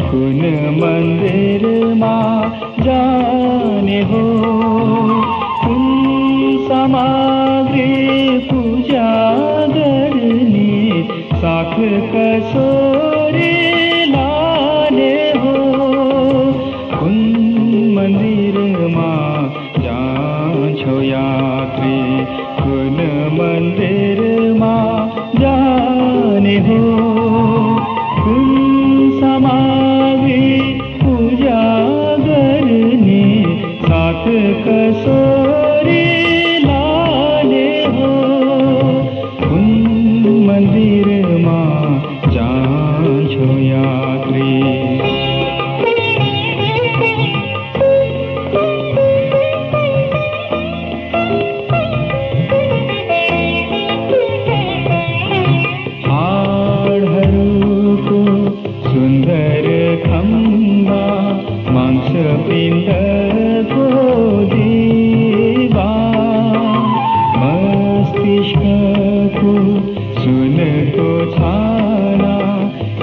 कुन मन्दिरमा जाने हो, कुन सामग्री पूजा गर्ने, साथ कसोरी लाने हो, कुन मन्दिरमा जान्छौ यात्री, कुन मन्दिरमा जाने हो, कुन सामग्री पूजा गर्ने, साथ कसोरी लाने हो, कुन मन्दिरमा जान्छौ यात्री। सुंदर खंबा मांस पिंड